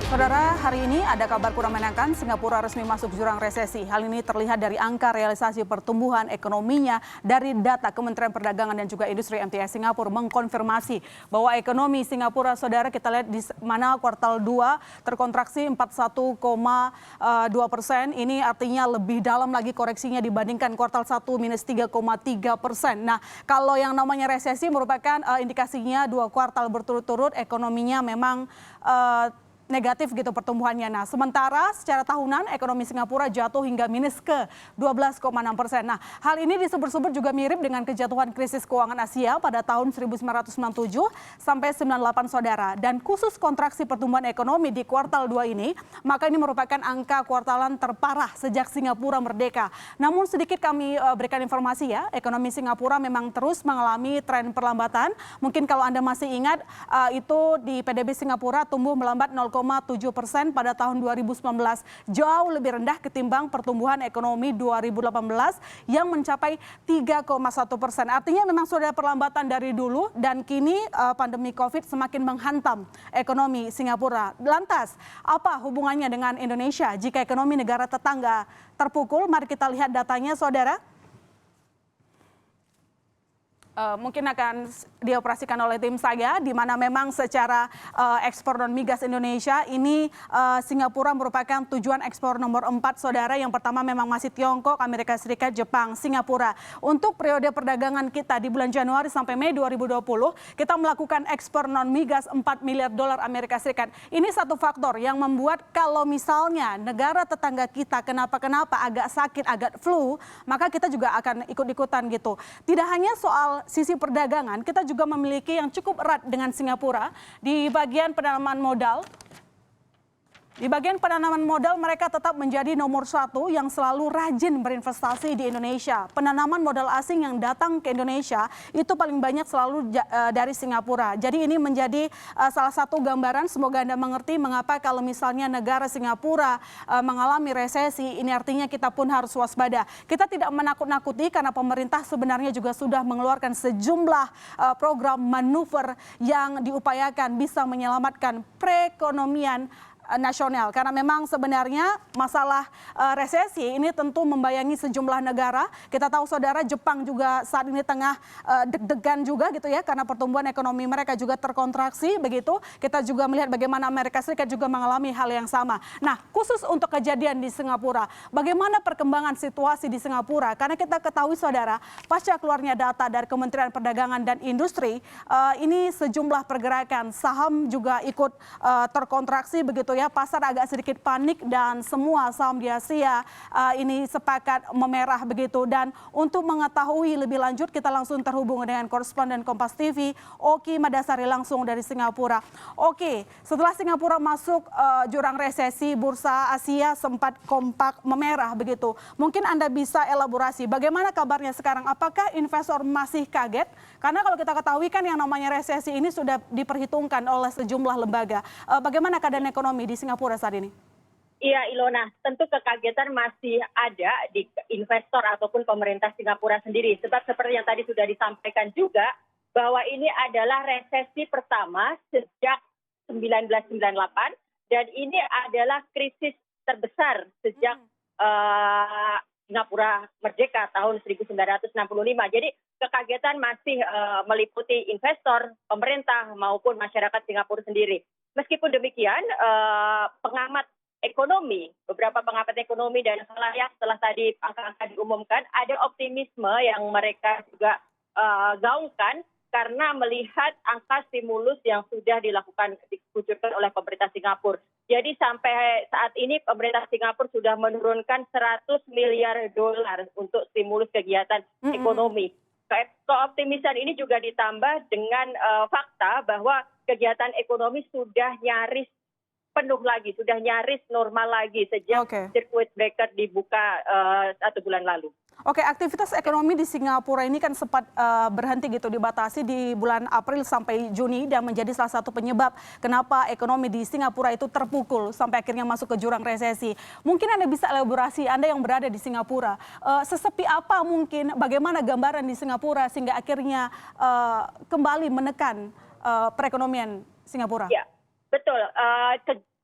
Saudara, hari ini ada kabar kurang menyenangkan, Singapura resmi masuk jurang resesi. Hal ini terlihat dari angka realisasi pertumbuhan ekonominya dari data Kementerian Perdagangan dan juga Industri MTS Singapura mengkonfirmasi bahwa ekonomi Singapura, saudara, kita lihat di mana kuartal 2 terkontraksi 41,2%. Ini artinya lebih dalam lagi koreksinya dibandingkan kuartal 1 minus 3,3%. Nah, kalau yang namanya resesi merupakan indikasinya 2 kuartal berturut-turut ekonominya memang negatif gitu pertumbuhannya. Nah, sementara secara tahunan ekonomi Singapura jatuh hingga minus ke 12,6%. Nah, hal ini disebut-sebut juga mirip dengan kejatuhan krisis keuangan Asia pada tahun 1997 sampai 98, saudara. Dan khusus kontraksi pertumbuhan ekonomi di kuartal 2 ini, maka ini merupakan angka kuartalan terparah sejak Singapura merdeka. Namun sedikit kami berikan informasi ya, ekonomi Singapura memang terus mengalami tren perlambatan. Mungkin kalau Anda masih ingat, itu di PDB Singapura tumbuh melambat 0,7% pada tahun 2019, jauh lebih rendah ketimbang pertumbuhan ekonomi 2018 yang mencapai 3,1%. Artinya memang sudah perlambatan dari dulu dan kini pandemi COVID semakin menghantam ekonomi Singapura. Lantas, apa hubungannya dengan Indonesia jika ekonomi negara tetangga terpukul? Mari kita lihat datanya, saudara. Mungkin akan dioperasikan oleh tim saya, di mana memang secara ekspor non migas Indonesia ini Singapura merupakan tujuan ekspor nomor 4, saudara. Yang pertama memang masih Tiongkok, Amerika Serikat, Jepang, Singapura. Untuk periode perdagangan kita di bulan Januari sampai Mei 2020, kita melakukan ekspor non migas 4 miliar dolar Amerika Serikat. Ini satu faktor yang membuat kalau misalnya negara tetangga kita kenapa-kenapa agak sakit, agak flu, maka kita juga akan ikut-ikutan gitu. Tidak hanya soal sisi perdagangan, kita juga memiliki yang cukup erat dengan Singapura di bagian penanaman modal. Di bagian penanaman modal mereka tetap menjadi nomor 1 yang selalu rajin berinvestasi di Indonesia. Penanaman modal asing yang datang ke Indonesia itu paling banyak selalu dari Singapura. Jadi ini menjadi salah satu gambaran, semoga Anda mengerti mengapa kalau misalnya negara Singapura mengalami resesi, ini artinya kita pun harus waspada. Kita tidak menakut-nakuti karena pemerintah sebenarnya juga sudah mengeluarkan sejumlah program manuver yang diupayakan bisa menyelamatkan perekonomian nasional, karena memang sebenarnya masalah resesi ini tentu membayangi sejumlah negara. Kita tahu, saudara, Jepang juga saat ini tengah deg-degan juga gitu ya, karena pertumbuhan ekonomi mereka juga terkontraksi begitu. Kita juga melihat bagaimana Amerika Serikat juga mengalami hal yang sama. Nah, khusus untuk kejadian di Singapura, bagaimana perkembangan situasi di Singapura? Karena kita ketahui, saudara, pasca keluarnya data dari Kementerian Perdagangan dan Industri, ini sejumlah pergerakan saham juga ikut terkontraksi begitu ya, pasar agak sedikit panik dan semua saham di Asia ini sepakat memerah begitu. Dan untuk mengetahui lebih lanjut, kita langsung terhubung dengan koresponden Kompas TV, Oki Madasari langsung dari Singapura. Oke, setelah Singapura masuk jurang resesi, bursa Asia sempat kompak memerah begitu. Mungkin Anda bisa elaborasi bagaimana kabarnya sekarang? Apakah investor masih kaget? Karena kalau kita ketahui kan yang namanya resesi ini sudah diperhitungkan oleh sejumlah lembaga. Bagaimana keadaan ekonomi di Singapura saat ini? Iya, Ilona, tentu kekagetan masih ada di investor ataupun pemerintah Singapura sendiri. Sebab seperti yang tadi sudah disampaikan juga, bahwa ini adalah resesi pertama sejak 1998 dan ini adalah krisis terbesar sejak Singapura merdeka tahun 1965. Jadi kekagetan masih meliputi investor, pemerintah maupun masyarakat Singapura sendiri. Meskipun demikian, pengamat ekonomi, beberapa pengamat ekonomi dan halayak setelah tadi angka-angka diumumkan, ada optimisme yang mereka juga gaungkan karena melihat angka stimulus yang sudah dikucurkan oleh pemerintah Singapura. Jadi sampai saat ini pemerintah Singapura sudah menurunkan 100 miliar dolar untuk stimulus kegiatan ekonomi. Keoptimisan ini juga ditambah dengan fakta bahwa kegiatan ekonomi sudah nyaris penuh lagi, sudah nyaris normal lagi sejak circuit breaker dibuka 1 bulan lalu. Oke, aktivitas ekonomi di Singapura ini kan sempat berhenti gitu, dibatasi di bulan April sampai Juni dan menjadi salah satu penyebab kenapa ekonomi di Singapura itu terpukul sampai akhirnya masuk ke jurang resesi. Mungkin Anda bisa elaborasi, Anda yang berada di Singapura, sesepi apa mungkin, bagaimana gambaran di Singapura sehingga akhirnya kembali menekan perekonomian Singapura? Ya, betul.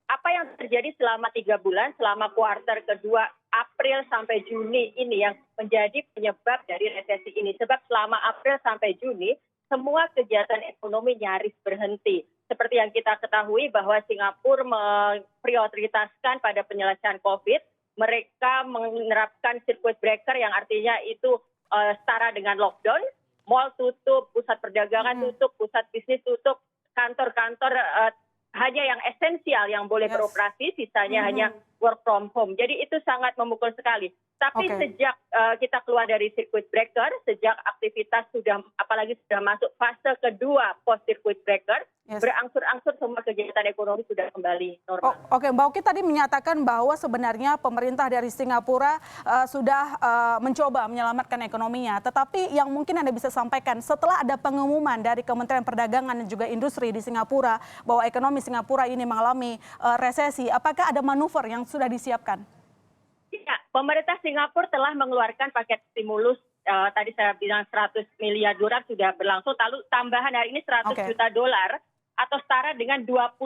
apa yang terjadi selama 3 bulan, selama kuartal kedua April sampai Juni ini yang menjadi penyebab dari resesi ini. Sebab selama April sampai Juni, semua kegiatan ekonomi nyaris berhenti. Seperti yang kita ketahui bahwa Singapura memprioritaskan pada penyelesaian COVID, mereka menerapkan circuit breaker yang artinya itu setara dengan lockdown, mal tutup, pusat perdagangan tutup, pusat bisnis tutup, kantor-kantor hanya yang esensial yang boleh beroperasi, sisanya hanya work from home. Jadi itu sangat memukul sekali. Tapi sejak kita keluar dari circuit breaker, sejak aktivitas apalagi sudah masuk fase kedua post circuit breaker, berangsur-angsur semua kegiatan ekonomi sudah kembali normal. Oke, Mbak Oki tadi menyatakan bahwa sebenarnya pemerintah dari Singapura sudah mencoba menyelamatkan ekonominya. Tetapi yang mungkin Anda bisa sampaikan setelah ada pengumuman dari Kementerian Perdagangan dan juga Industri di Singapura bahwa ekonomi Singapura ini mengalami resesi, apakah ada manuver yang sudah disiapkan? Ya, pemerintah Singapura telah mengeluarkan paket stimulus. Tadi saya bilang 100 miliar dolar sudah berlangsung, lalu tambahan hari ini 100 juta dolar atau setara dengan 20%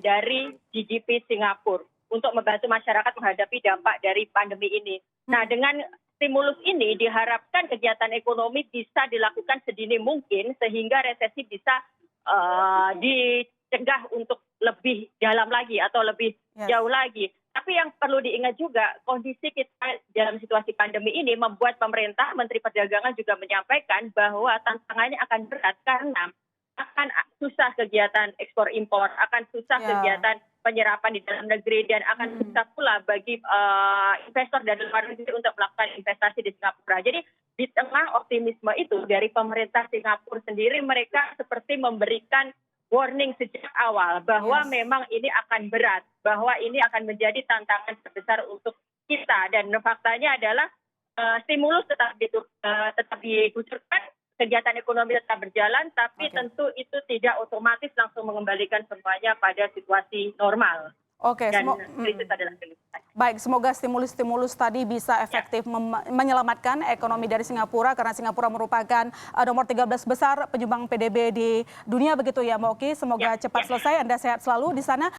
dari GDP Singapura untuk membantu masyarakat menghadapi dampak dari pandemi ini. Nah, dengan stimulus ini diharapkan kegiatan ekonomi bisa dilakukan sedini mungkin sehingga resesi bisa dicegah untuk lebih dalam lagi atau lebih jauh lagi. Tapi yang perlu diingat juga, kondisi kita dalam situasi pandemi ini membuat pemerintah, Menteri Perdagangan juga menyampaikan bahwa tantangannya akan berat karena akan susah kegiatan ekspor impor, akan susah kegiatan penyerapan di dalam negeri, dan akan susah pula bagi investor dari luar negeri untuk melakukan investasi di Singapura. Jadi di tengah optimisme itu dari pemerintah Singapura sendiri, mereka seperti memberikan warning sejak awal bahwa memang ini akan berat, bahwa ini akan menjadi tantangan terbesar untuk kita. Dan faktanya adalah stimulus tetap dikucurkan, kegiatan ekonomi tetap berjalan, tapi tentu itu tidak otomatis langsung mengembalikan semuanya pada situasi normal. Dan krisis adalah krisis. Baik, semoga stimulus-stimulus tadi bisa efektif menyelamatkan ekonomi dari Singapura, karena Singapura merupakan nomor 13 besar penyumbang PDB di dunia, begitu ya Mbak Oki. Semoga cepat selesai, Anda sehat selalu di sana.